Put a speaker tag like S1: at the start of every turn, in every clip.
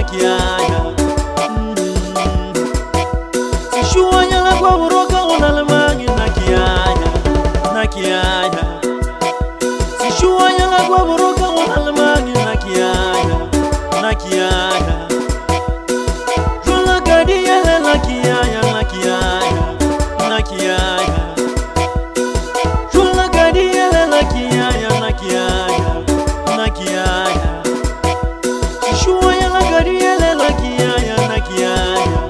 S1: na kiaya. Sishuanya la kwa uroka unalamangi na kiaya, na kiaya. Sishuanya la kwa uroka unalamangi na kiaya, na kiaya. Jula gadia la kiaya, na kiaya, na kiaya. Jula gadia la kiaya, na kiaya, na kiaya. Sishuanya la gadia la kiaya, na kiaya.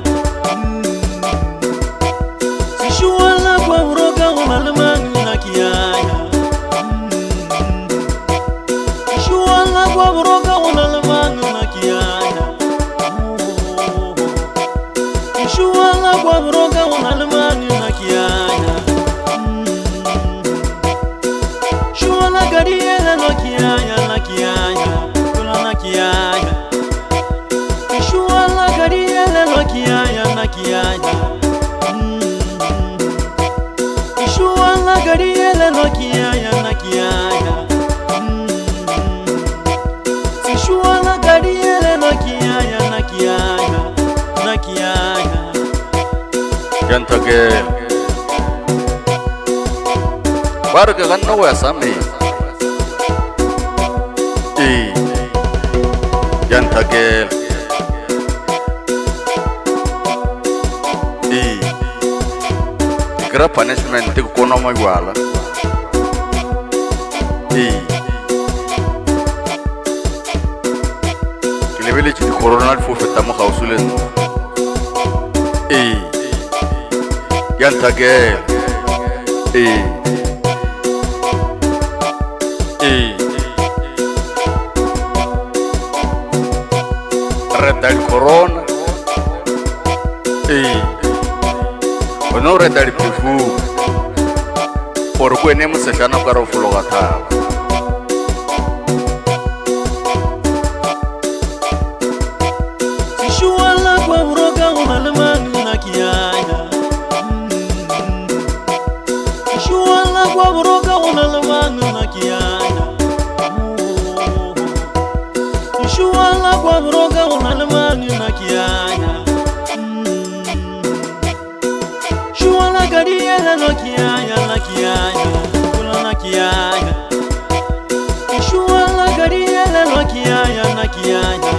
S1: Sishuanya kwa uroka unalamangi na kiaya. Sishuanya kwa uroka unalamangi na kiaya. Sishuanya kwa uroka unalamangi na kiaya. Shuala gadia la kiaya, na kiaya, kula na kiaya. Shuala gadia la kiaya, na kiaya. Shuala gadia la kiaya, na kiaya. Shuala gadia la kiaya, na kiaya, na kiaya.
S2: Yantage warga ganna wa sami yantage ikra punishment ko kono mai wala kilebele chi corona fo feta mo khausulen yantage reda il corona no reda il pifu por cui ne se chana caro fulogata
S1: Sishuala kwa uroka unalamangi na kiaya. Sishuala kwa uroka unalamangi na kiaya. Sishuala kwa uroka unalamangi na kiaya. Shuala gadia la kiaya, la kiaya, kula na kiaya. Shuala gadia la kiaya, na kiaya.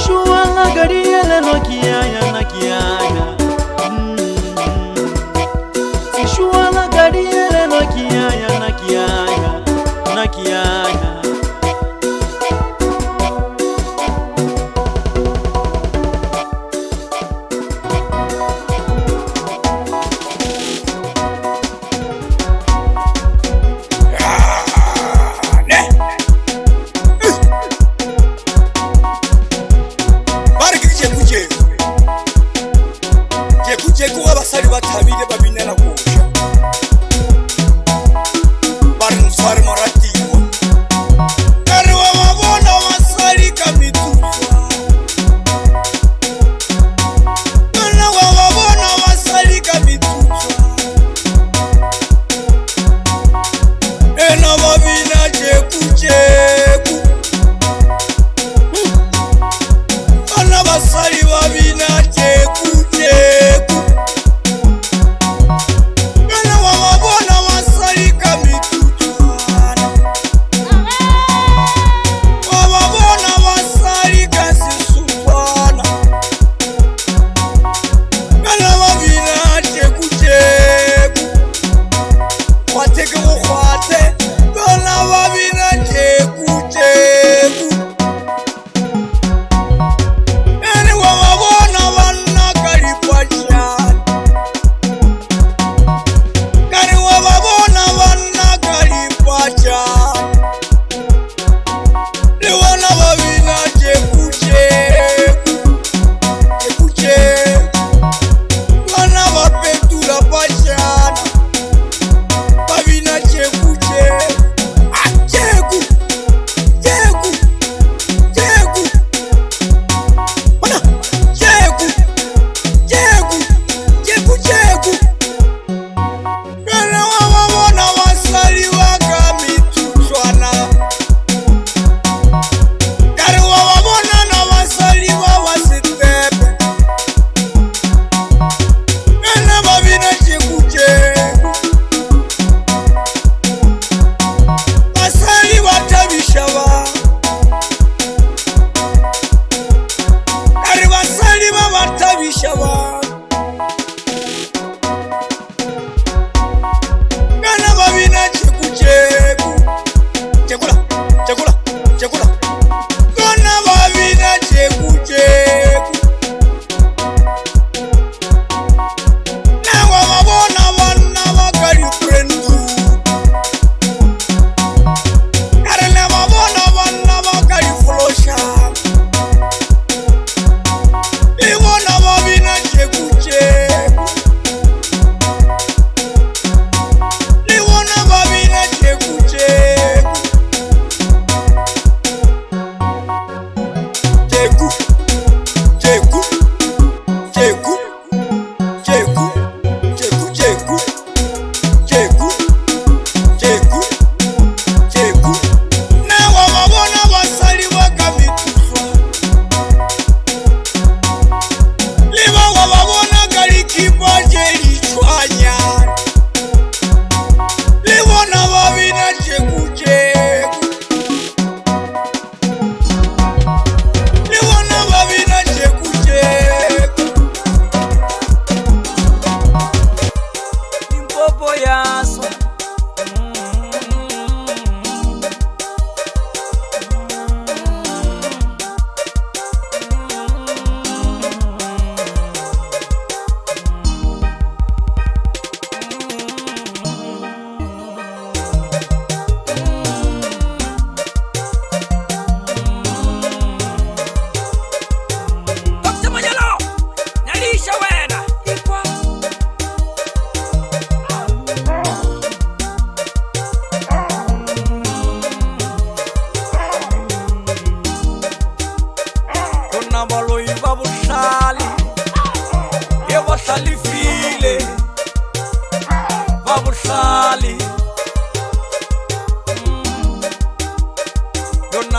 S1: Shuala gadia la kiaya, na kiaya. Shuala gadia la kiaya, na kiaya, na kiaya.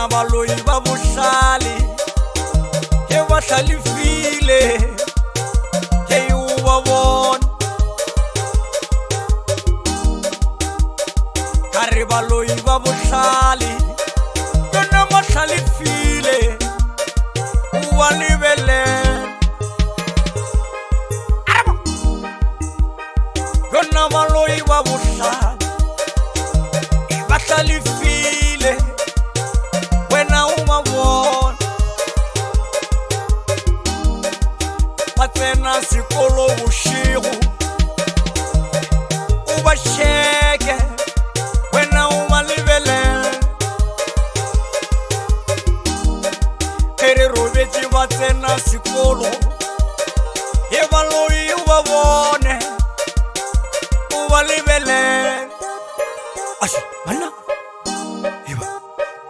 S3: bona baloi ba bohlale ke ba hlalefile ke o ba bona ka re baloi ba bohlale bona ba hlalefile o ba lebele bona baloi ba bohlale ba hlalefile wena o ba bona ba tsena sekolo bošigo o ba sheke wena o ba lebelela ge re robetse ba tsena sekolo e baloi o ba bone o ba lebelela Mana? Eba,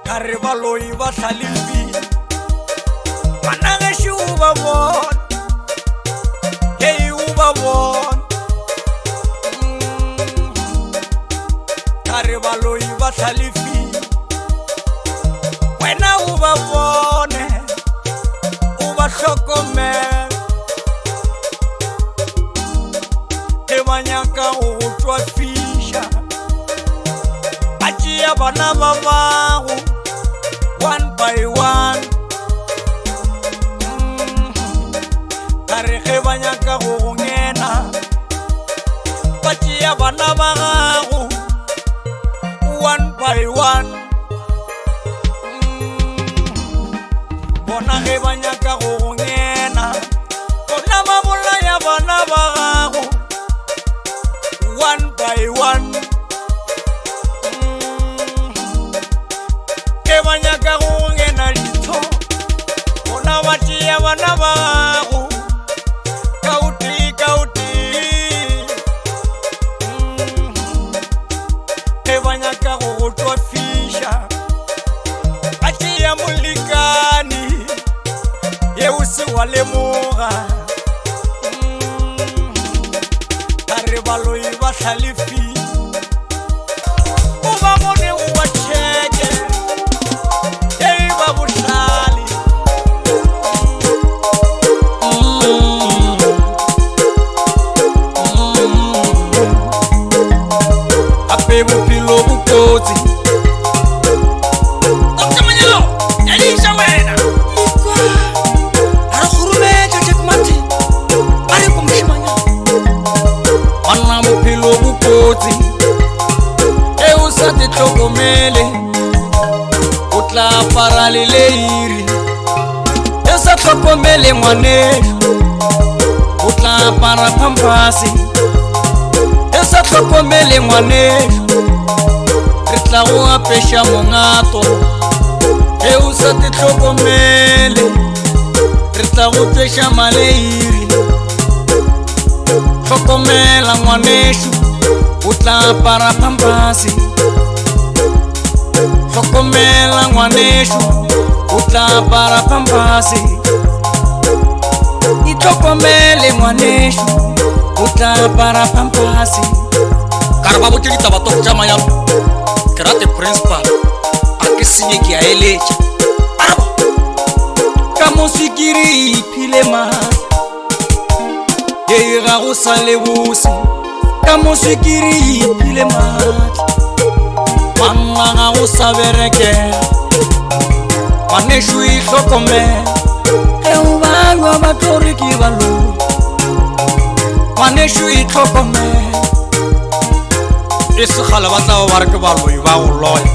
S3: kare baloi ba hlalefile mana gešo o ba bona hei o ba bona kare baloi ba hlalefile wena o ba bone o ba hlokomela ge ba nyaka go tšwa fiša ya bana ba bago one by one ka re ge ba nyaka go ngena ba tšea bana ba gago one by one bona ge ba nyaka go ngena bona ba bolaya bana ba gago one by one ba nyaka go ngena ditho bona ba tšea bana ba gago kauti ge ba nyaka go tšwa fiša ba tšea molekani yeo se wa lemoga ka re baloi ba hlalefile o ba bone o ba tšheke bophelo bokotsi Manyalo ya diša wena ikwa a re kgorometša Jackmate a re ko mošimanya banna bophelo bokotsi e o sa te hlokomele o tla apara leleiri e sa hlokomele ngwanešo o tla apara pampase e sa hlokomele ngwanešo re tla go apeša mongato ge o sa te hlokomele re tla go tšweša maleiri hlokomela ngwanešo o tla apara pampase hlokomela ngwanešo o tla apara pampase itlhokomele ngwanešo o tla apara pampase ka re ba botse ditaba toko tša Manyalo ke rate principal a ke senye ke a eletša araba ka mosikiri iphile maatla ye ga go sa le bose ka mosikiri iphile maatla manna ga go sa berekela ngwanešo itlhokomela ge o balwa ba tlore ke baloi ngwanešo itlhokomela e segala ba tla ba re ke baloi ba go loya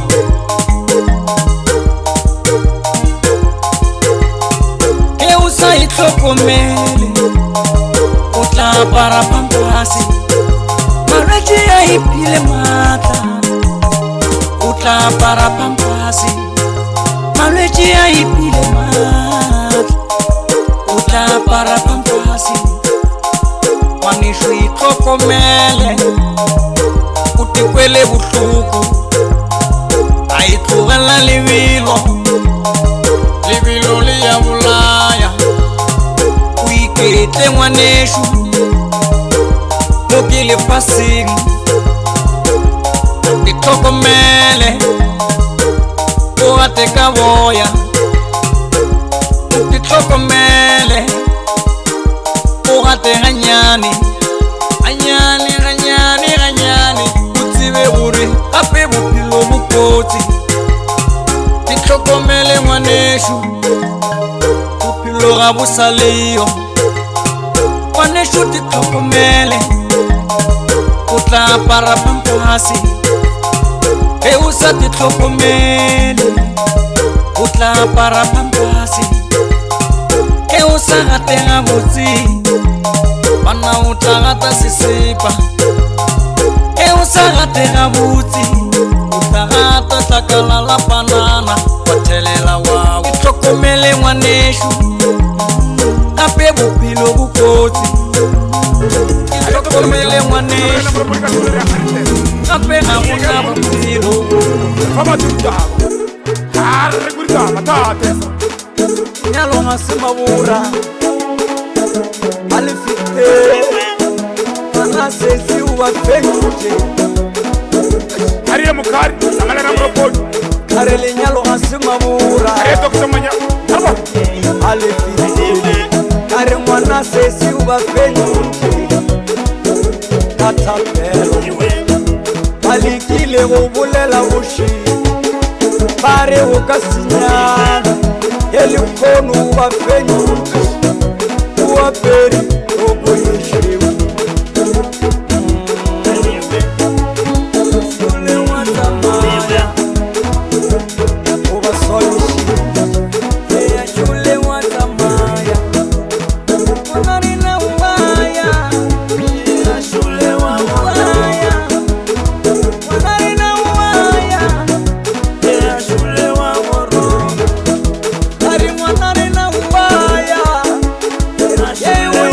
S3: ge o sa itlhokomele o tla apara pampase malwetše a iphile maatla o tla apara pampase malwetše a iphile maatla o tla apara pampase ngwanešo itlhokomele o tekwele bohloko a itlogela lebelo le ya bolaya o iketle ngwanešo mo ke lefaseng itlhokomele o ugate ka boya utitlokomele ugate ganyane ganyane ganyane ganyane utsibe gore gape bophelo bo kotsi titlokomele ngwanesho bophelo ga bo sa leyo ngwanesho titlokomele o tla apara pampasi e o sa titlokomele o tla apara pampasi e o sa gate gabotse bana o tla gata sesepa e o sa gate gabotse o tla gata tlakala la panana wa thelela wa titlokomele ngwanesho gape bophelo bo kotsi titlokomele ngwanesho gape ga gona bophelo nyalo ga se mabura a lefite ana sesi o ba fenje kare lenyalo ga se mabura a lefite kare ngwana sesi o ba fenje kathapelo balikile go bolela boshi bare o ka senyana ele kono ba fenyo o aperi o boyeshewu sole wata maya o ba solishi ya jule wata maya onari na waya ya jule wa waya onari na waya ya jule wa woro ari mwanari na waya yewe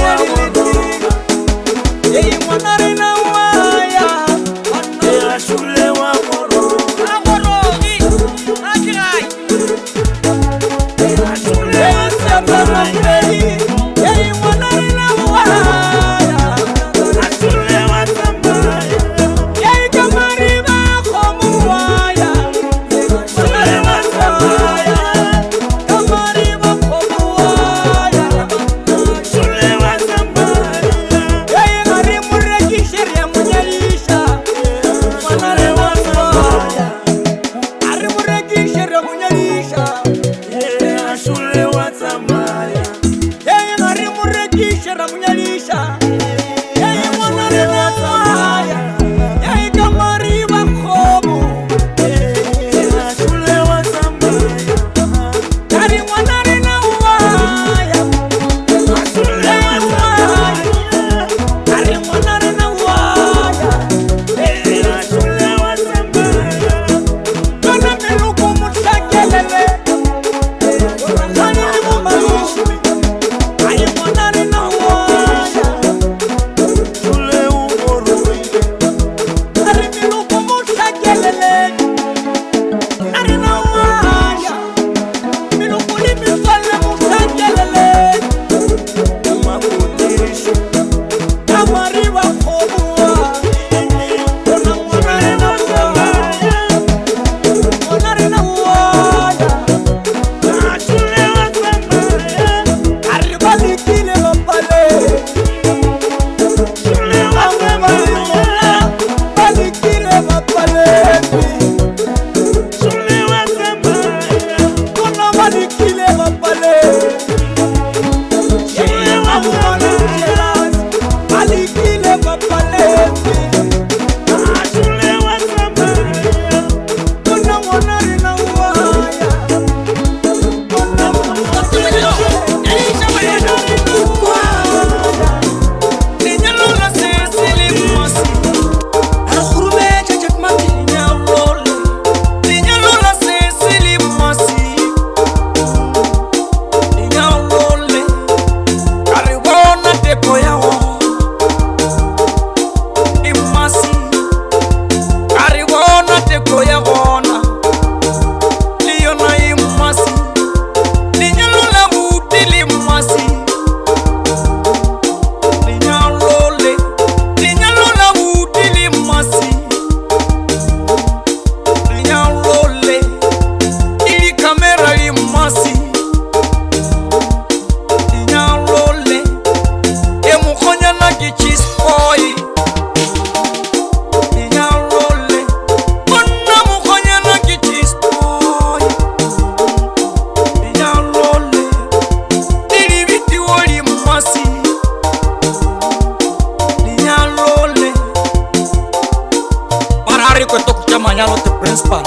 S3: kerate principal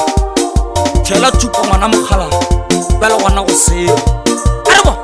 S3: tshela tupa ngwana mogala bela gona go seo arebo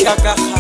S4: Shaka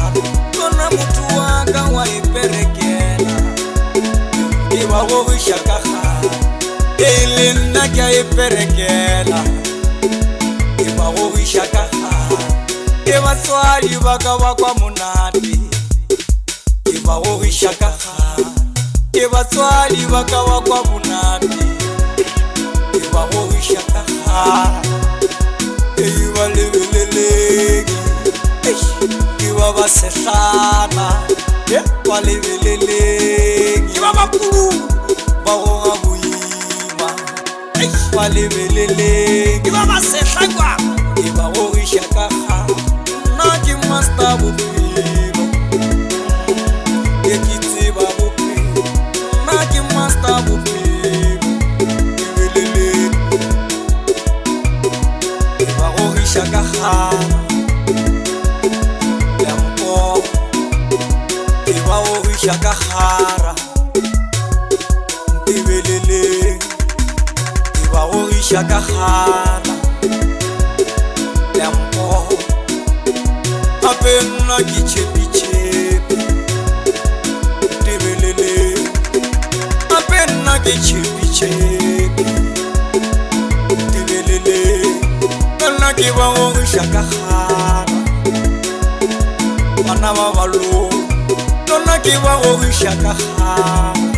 S3: isha ka khara Tibelele Tiba o isha ka khara Lempo Apena ki chepi chepi Tibelele Apena ki chepi chepi Tibelele Apena ki ba o isha ka khara Mana mabalo Nona ki ba o isha ka khara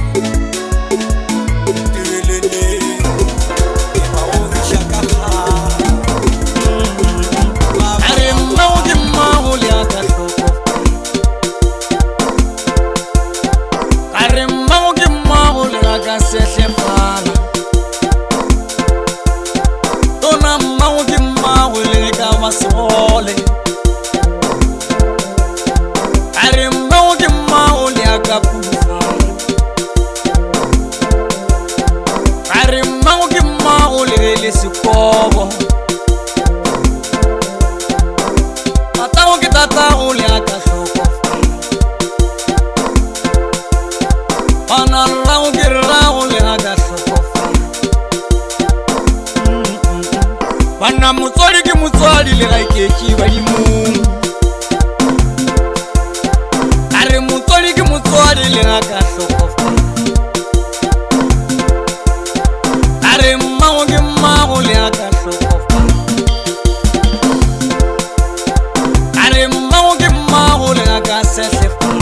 S3: Wana mutswali ke mutswali le ga ikeki ba dimu Are mutswali ke mutswali le ga ka hlokofa Are mmago ke mmago le ga ka hlokofa Are mmago ke mmago le ga ka sehlefa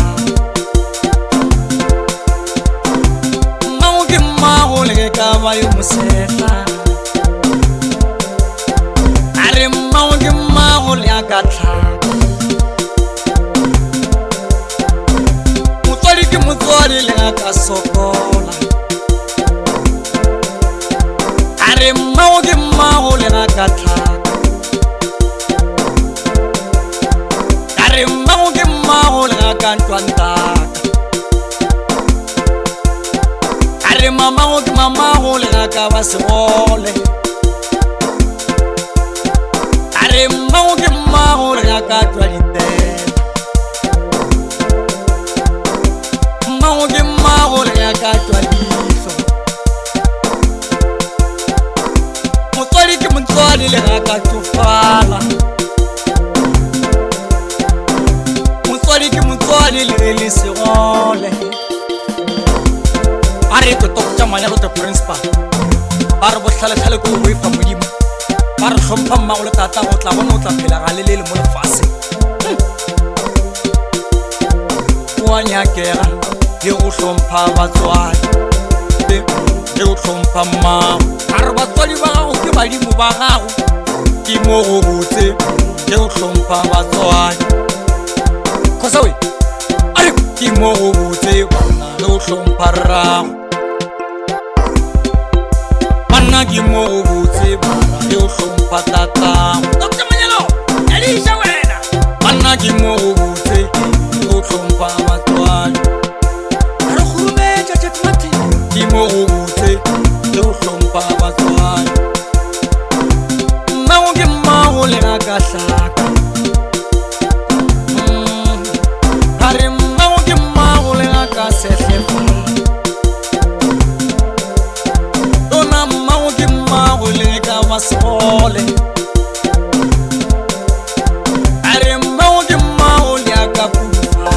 S3: Mmago ke mmago le ka ba yo mosehla Mutswali ke mutswali le ka sokola Are mmago ke mmago le ka tlhaka Are mmago ke mmago le ka ntwantaka Are mamago ke mamago le ka ba segole Are mmago ke mmago le ka twa ditela Mmago ke mmago le ka twa diso Mutswali ke mutswali le ka tsofala Mutswali ke mutswali le segole Are ke tokja manyalo te principal Are bohlale khale ko go ifa modimo Ba re hlompha mmago le tata go tla bona o tla phela ga le mo lefase Wa nyakega le go hlompha batswadi le go hlompha mmago Are batswadi ba gago ke badimo ba gago ke mo go botse le go hlompha batswadi Khosa we are ke mo go botse le go hlompha rrago Bana ke mo go botse le go hlompha tatago Dr. Manyalo Elisha wena Bana ke mo go botse le go hlompha batswadi Are khurumetša tšetmate ke mo go botse le go hlompha batswadi Mmago ke mmago le ka hlaka Are mmago ke mmago le ka sehlefa Dona mmago ke mmago le ka ba segole Are mmago ke mmago le ka pufa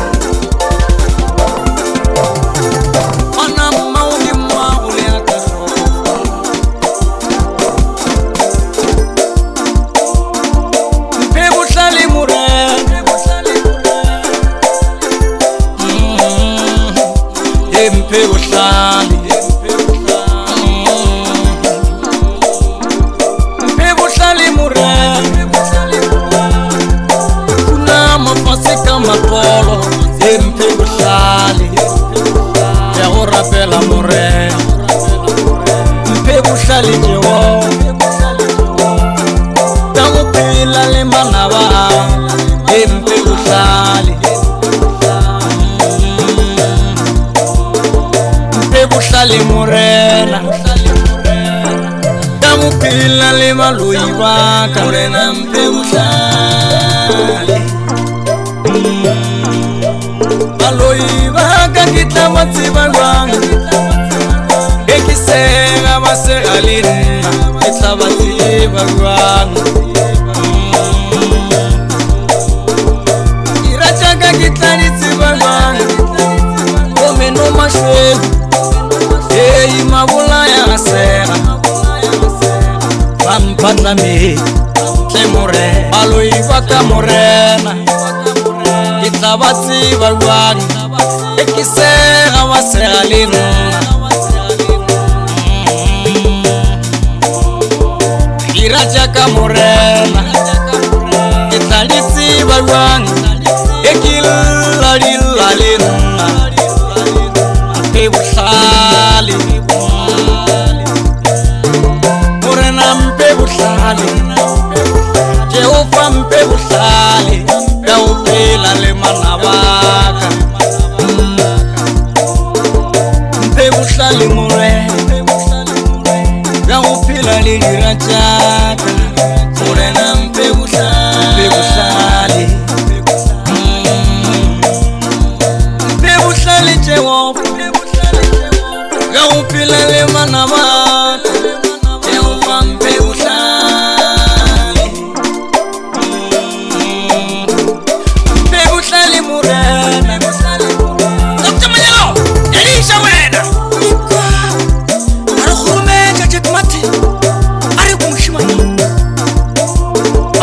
S3: Ana mmago ke mmago le ka hlokofa Mpe bohlale morena Mpe bohlale Makolo Mpe bohlale Ya go rapela morena Mpe bohlale jewo Ya go phela le manaba Mpe bohlale Mpe bohlale morena Ya go phela le baloi ba ka morena Mpe bohlale Baloi ba ka tseba jwang e ke sega ba sega le nna ke tla ba tseba jwang dira jaaka ke tla di tseba jwang o meno mashweu ei mabolaya sega pampatlamee tle more aloi ba ka morena ke tla ba tseba jwang e ke sega ba sega le nna dira jaaka morena ke tla di tseba jwang e ke lla le nna mpe bohlale morena mpe bohlale Jehova mpe bohlale ya o phela le manabaka mpe bohlale morena ya o phela le dira tjaka morena mpe bohlale mpe bohlale Jehova ya o phela le manabaka Jehova mpe bohlale mpe bohlale morena Dr. Mayao Elisha wena are khurumetša jekmati are kumshimana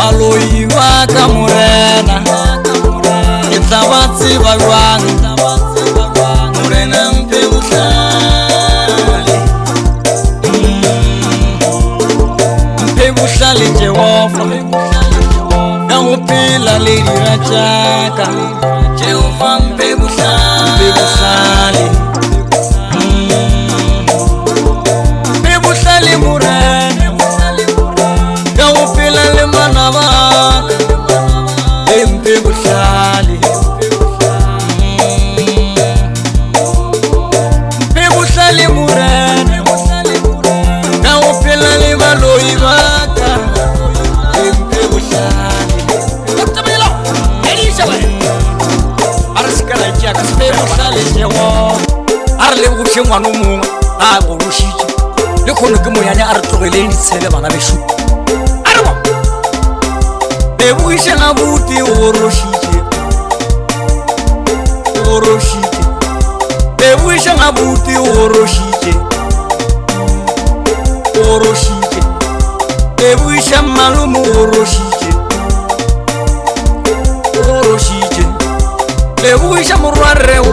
S3: aloi ba ka morena ke tla ba tseba jwang morena mpe bohlale mpe bohlale Jehova ya go phela le dira tjaka Jehova mpe bohlale mpe bohlale morena ya go phela le manabaka e mpe bohlale mpe bohlale morena ya go phela le baloi baka e mpe bohlale Dr. Mayao Elisha wena are sekala tjaka mpe bohlale Jehova are le go tshengwa no mongwe a go rushitse le khono ke moyanya a re tlogeleng ditshele bana beshu are bo e buishe na buti o roshitse e buishe na buti o roshitse e buishe malumu o roshitse le buishe morwarre o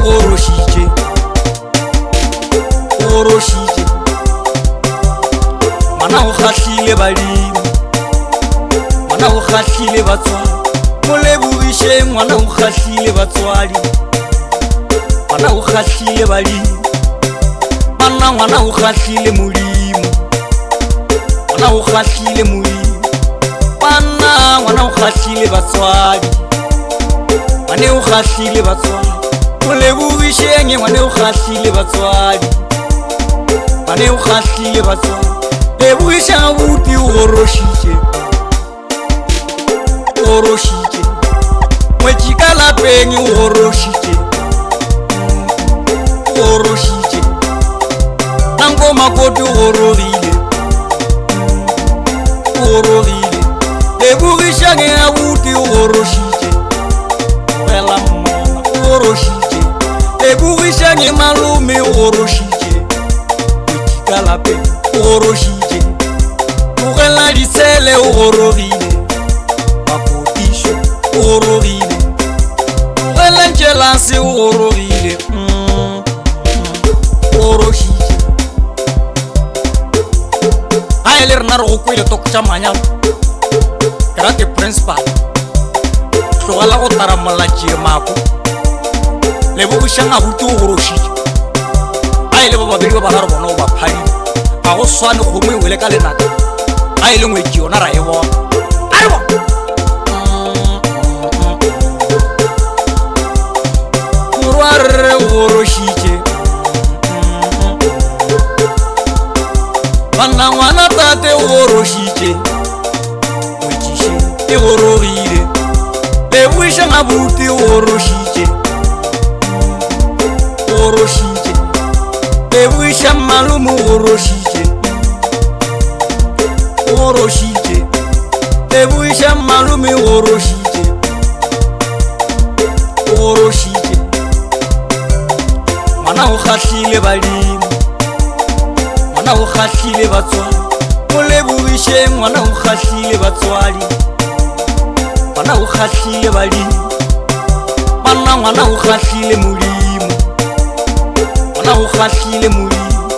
S3: roshitse mana o khahlile badimo mana o khahlile batswadi mo le buishe mana o khahlile batswadi mana o khahlile badimo mana o khahlile modimo mana o khahlile modimo mana o khahlile batswadi mana o khahlile batswadi mo le buishe mana o khahlile batswadi mana o khahlile batswadi le buishe abuti o roshitse mwechika lapeng o roshitse nango makoti o rogile le buishe abuti o roshitse fela mona o roshitse le buishe malume o roshitse mwechika lapeng o roshitse tlogela ditshele o rogile mapotišo o rogile tlogela ntšhelase o rogile o rošitše ga e le rena re go kwele toko tša manyalo ke rate principal tlogela go taramolla tšee mako le bogošang a buti o go rošitše ga e le ba babedi ba bagare bona o baphadile ga go swane kgomo e wele ka lenaka ga e le ngwetši yona ra e bona a re bona morwarre o rošitše banna ngwana tate o rošitše ngwetšiše e go rogile le buiša ngabuti o rošitše Lebogiša malome o rošitše Lebogiša malome o rošitše ngwana o kgahlile badimo ngwana o kgahlile batswadi mo lebogiše ngwana o kgahlile batswadi ngwana o kgahlile badimo banna ngwana o kgahlile modimo ngwana o kgahlile modimo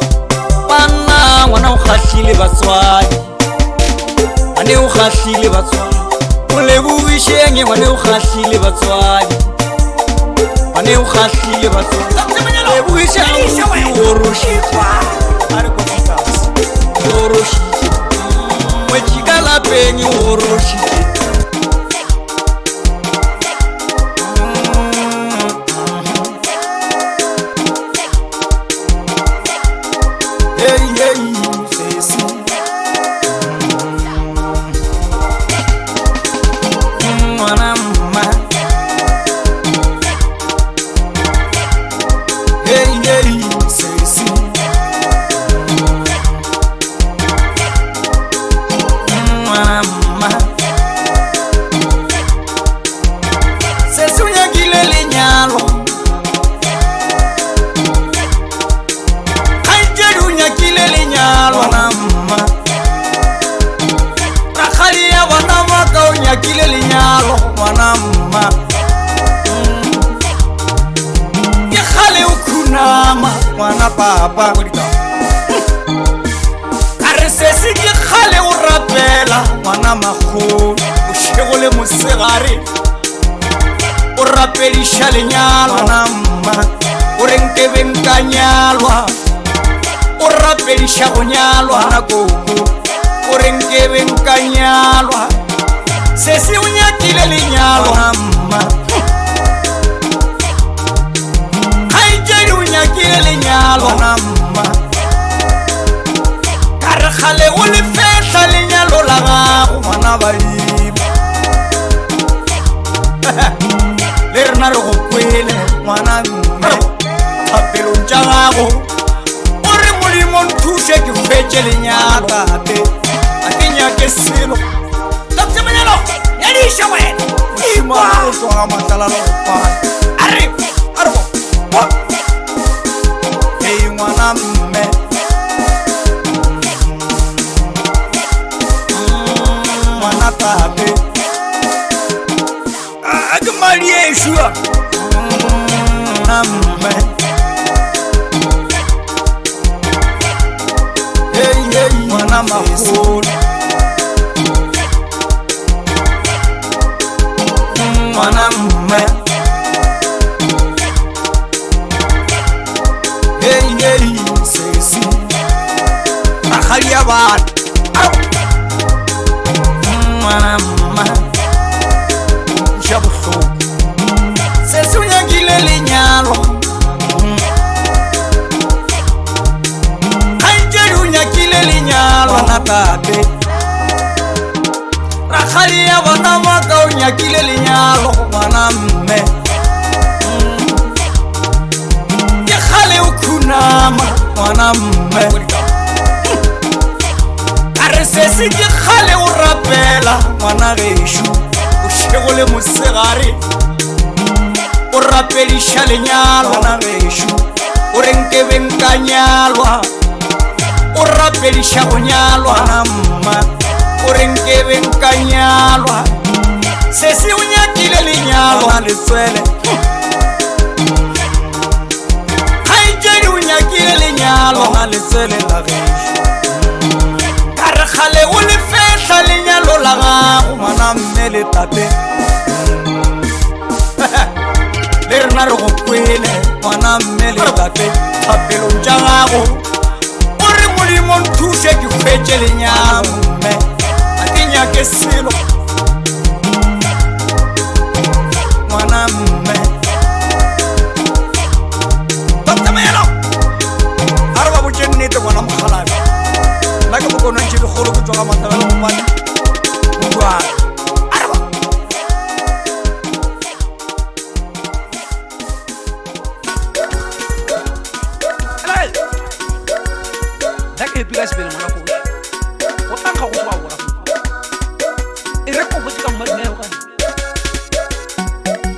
S3: banna ngwana o kgahlile batswadi ngwane o kgahlile batswadi mo lebogišeng ngwane o kgahlile batswadi ngwane o kgahlile batswadi lebogiša o rošitše o rošitše mwetšika lapeng o rošitše papa are sese ke kgale o rapela ngwana magolo o shegole mosegare o rapediša lenyalo ngwana mma o renke benkanyalwa o rapediša go nyalwa na koko o renke benkanyalwa sese o nyakile lenyalo ngwana mma ke lenyalo namma ka re kgale o le fehla lenyalo la gago ngwana badimo le rena re go kwele ngwana mme thapelong tša gago o re modimo nthuse ke fetše lenyalo gape a ke nyake selo tapsemanyalo nyadiša wena ima o tloga matlalalo gopana arebo ngwana mme ngwana tape a ke madi e šua ngwana mme ngwana magolo ngwana mme sesi rakgadi ya bana ngwana mma ja bohloko sesi o nyakile lenyalo kgaetšedi o nyakile lenyalo ngwana tate rakgadi ya bana maka o nyakile lenyalo ngwana mme nama ngwana mme ka re sese ke kgale o rapela ngwana gešo o shegole mosegare o rapediša lenyalo ngwana gešo o renke benkanyalwa o rapediša go nyalwa ngwana mma o renke benkanyalwa sese o nyakile lenyalo ngwana letswele nyakile lenyalo ngwana letswele la gešo ka re kgale o le fehla lenyalo la gago ngwana mme le tate le rena re go kwele ngwana mme le tate thapelong tša gago o re modimo nthuse ke hwetše lenyalo mme a ke nyake selo ngwana mme nnete ngwana mogalabe nna ke bokonantšhe dikgolo ke tswaga mathabela gopane utlwana araba nna ke happy ka sebele ngwana kgoši go tankga go tswa bora e re ko botse ka mmadineo ka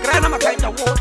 S3: ke rena makaita gohle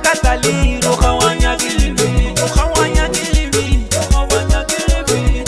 S1: Katali, roja wanya gilibi, roja wanya gilibi, roja wanya gilibi.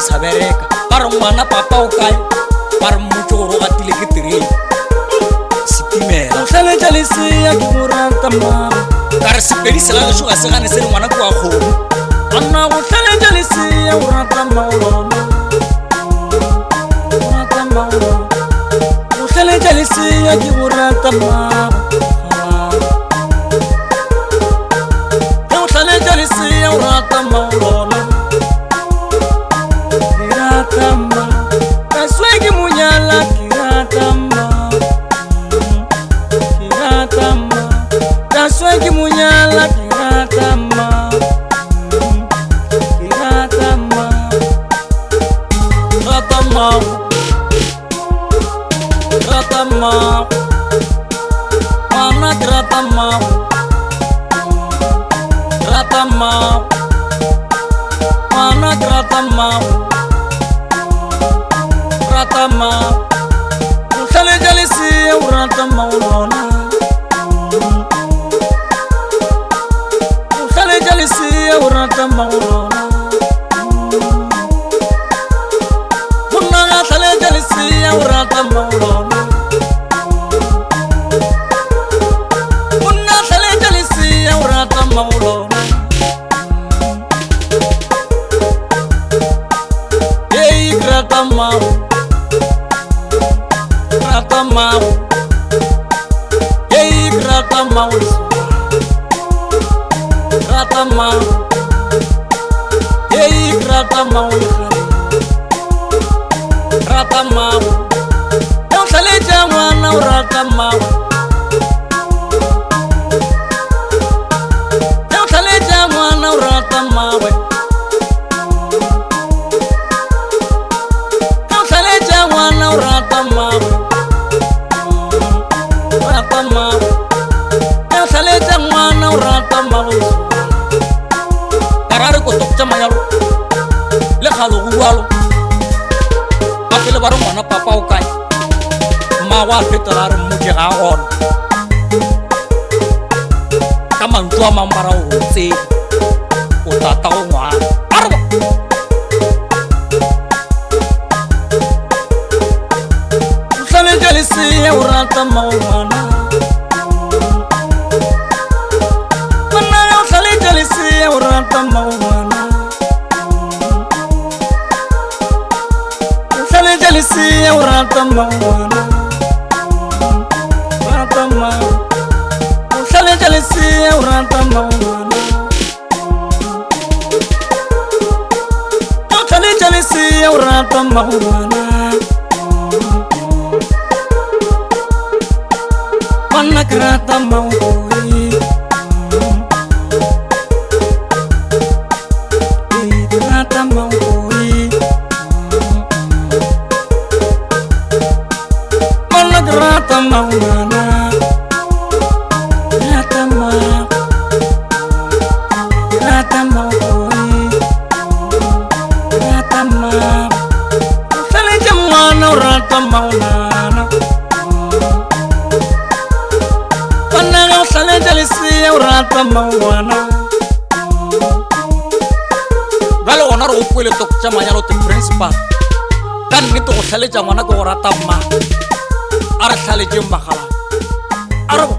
S3: sa bereka ba re ngwana papa o kae ba re mmotse gore o gatile ke terene setimela
S1: o tlhaletša lesea ke go rata mama
S3: ka re sepedi se la lesoga se gane se re ngwana ke wa kgomo
S1: anna go tlhaletša lesea o rata maolona o rata maolona o tlhaletša lesea ke go rata mama o tlhaletša lesea o rata maolona ke rata mama ka swe ke monyala ke rata mama ke rata mama ka swe ke monyala ke rata mama ke rata mama rata mama rata mama mana ke rata mama rata mama mana ke rata mama rata mama o tlhaletša lesea o rata maolona o tlhaletša lesea o rata maolona monna ga tlhaletša lesea o rata maolona monna tlhaletša lesea o rata maolona ei ke rata mao rata mao ei ke rata mao rata mao ei ke rata mao rata mao o tlhaletša ngwana o rata mao o tlhaletša ngwana o rata mawe o tlhaletša ngwana o rata mawe rata mawe o tlhaletša ngwana o rata mawe karare ko tokutša mayalo le kgalo go balo ba fele ba re ngwana papa o kae mmago a fetola re mmotse ga a gona ka mantlo a mambara o gotsedi o tata go ngwana araba o tlhaletša lesea o rata mao ngwana monna o tlhaletša lesea o rata mao ngwana o tlhaletša lesea o rata mao ngwana rata mao o tlhaletša lesea o rata mao ngwana o tlhaletša lesea o rata mao ngwana monna ke rata mao koi ke rata mao koi monna ke rata mao ngwana rata mao rata mao koi rata mao o tlhaletša ngwana o rata mao ngwana monna ge o tlhaletša lesea o rata mao ngwana
S3: jale gona re go puele toko tša manyalo te principal ka nnete go tlhaletša ngwana ke go rata mma a re tlhaletšeng magala a re bo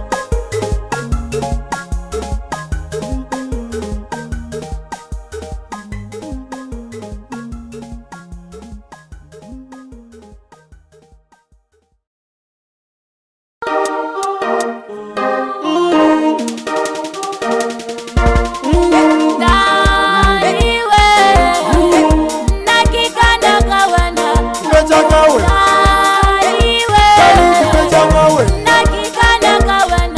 S1: Nakikana kawana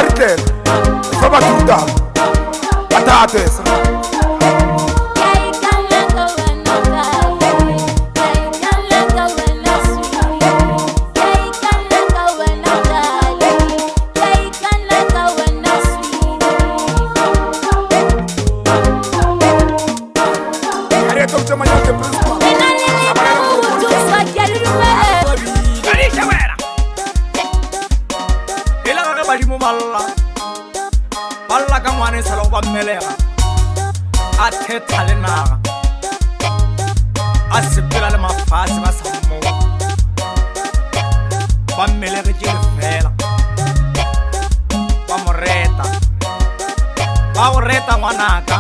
S4: Aritel, Faba Tuta, Atates.
S1: Balla ka ngwane sala ba mmelega a thetha le naga a sepela le mafase ba sa mo ba mmelege ke fela ba moreta ngwanaka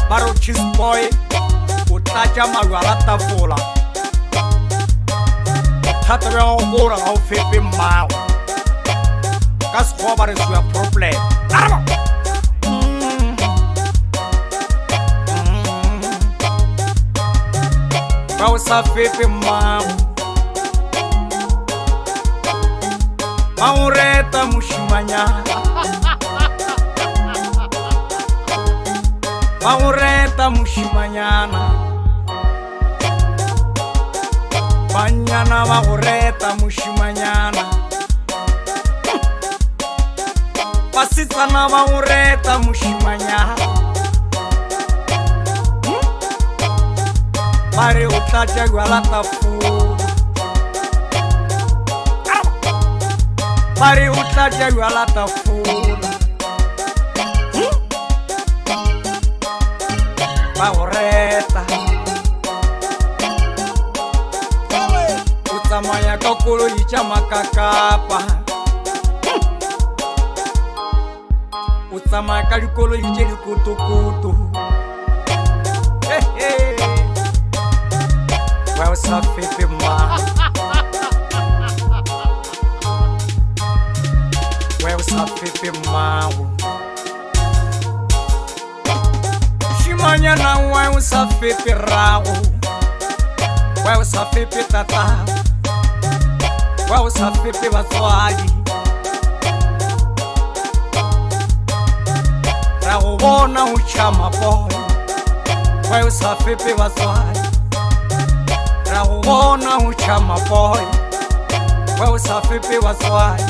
S1: ba ro cheese boy o tlatša magwala tafola thata ba go gora ga o fepe mmago ka sekgowa ba re sua problem araba ba o sa fepe mmago ba o reta mošimanyana ba o reta mošimanyana banyana ba go reta mošimanyana basetsana ba go reta mošimanyana ba re o tlatša jwala tafola ba re o tlatša jwala tafola ba go reta o tsamaya ka koloi tša makakapa o tsamaya ka dikoloi tše dikotokoto wa o sa fepe mma wa o sa fepe mmago shimanyana wa o sa fepe rago wa o sa fepe tatago wa o sa fepe batswadi ra go bona o tšhama boy wa o sa fepe batswadi ra go bona o tšhama boy wa o sa fepe batswadi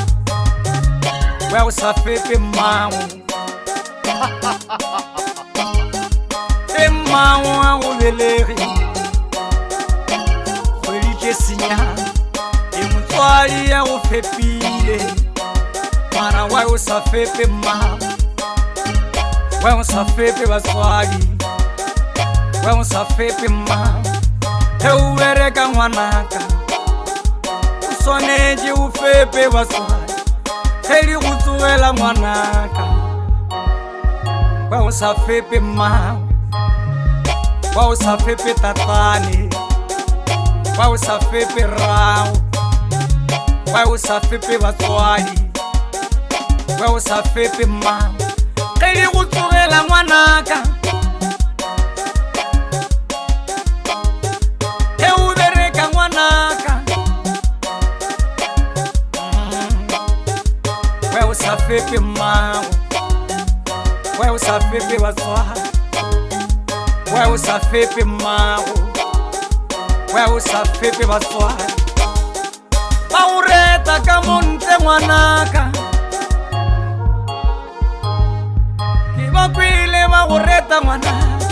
S1: wa o sa fepe mmago e mmago a go belege kgwedi ke senyana e motswadi ya go fepile mara wa o sa fepe mmago wa o sa fepe batswadi wa o sa fepe mmago he o bereka ngwanaka o swanetše o fepe batswadi he di go tsogela ngwanaka wa o sa fepe mmago wa o sa fepe tatane wa o sa fepe rago wa o sa fepe batswadi wa o sa fepe mmago ge di go tsogela ngwanaka he o bereka ngwanaka wa o sa fepe mmago wa o sa fepe batswadi wa o sa fepe mmago wa o sa fepe batswadi ba o reta ka montle ngwanaka ke ba kwele ba go reta ngwanaka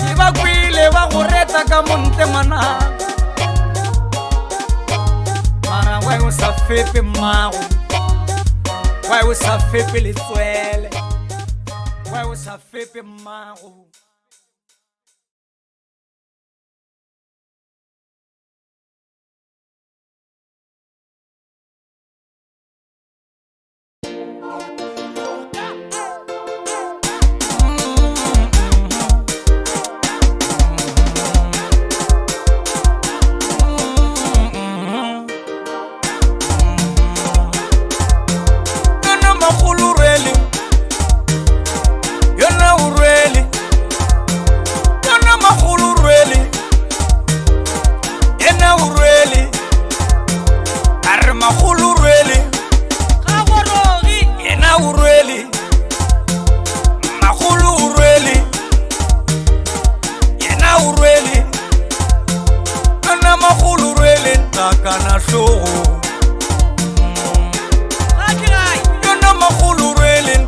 S1: ke ba kwele ba go reta ka montle ngwanaka mara wa o sa fepe mmago wa o sa fepe letswele wa o sa fepe mmago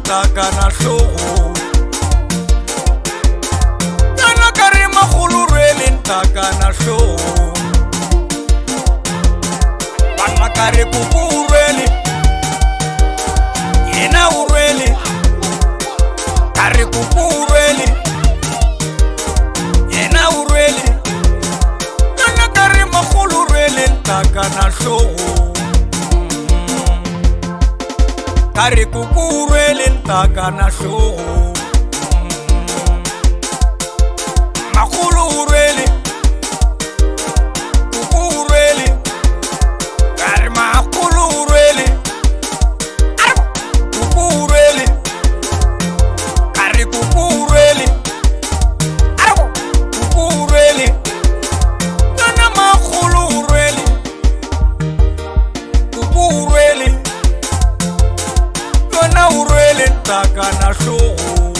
S1: ntaka na hlogo kana ka re magolo rwele ntaka na hlogo bana ka re kuku rwele yena o rwele ka re kuku rwele yena o rwele kana ka re magolo rwele ntaka na hlogo kare kukurwele ntaka na hlogo magolo urwele kukurwele kare magolo urwele kukurwele kare kukurwele kukurwele kana magolo urwele kukurwele na urwele ntaka na hlogo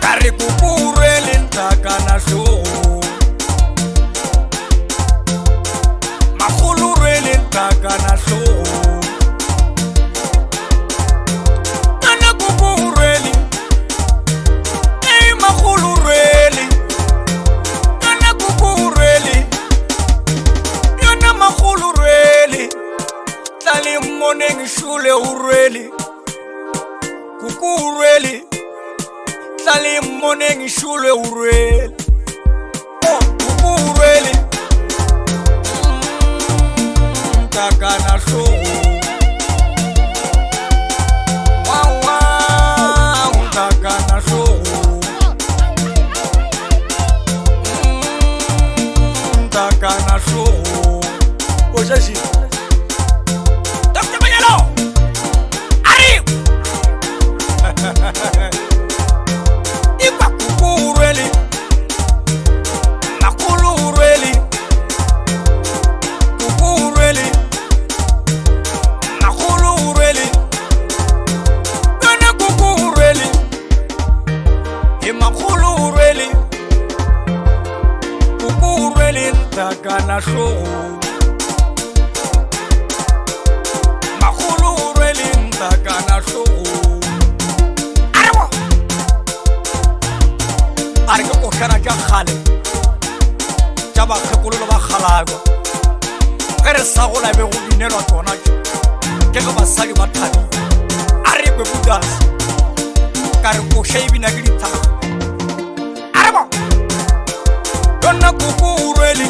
S1: kare kuku urwele ntaka na hlogo magolo urwele ntaka na hlogo kana kuku urwele magolo urwele kana kuku urwele yana magolo urwele tlale mmoneng shule urwele kuku urwele tlale mmoneng shule urwele kuku urwele ntaka na hlogo wawa ntaka na hlogo ntaka na hlogo ojaji ikwa kuku urwele magolo urwele kuku urwele magolo urwele kana kuku urwele magolo urwele kuku urwele ntaka na hlogo magolo urwele ntaka na hlogo a re ke kokana tša kgale tša bakgekololo ba kgalagwa ge re sa go labe go binelwa tsona tša ke ge basadi ba thabile a re kwe budase ka re koša e bina ke dithaga a re bo yona kuku urwele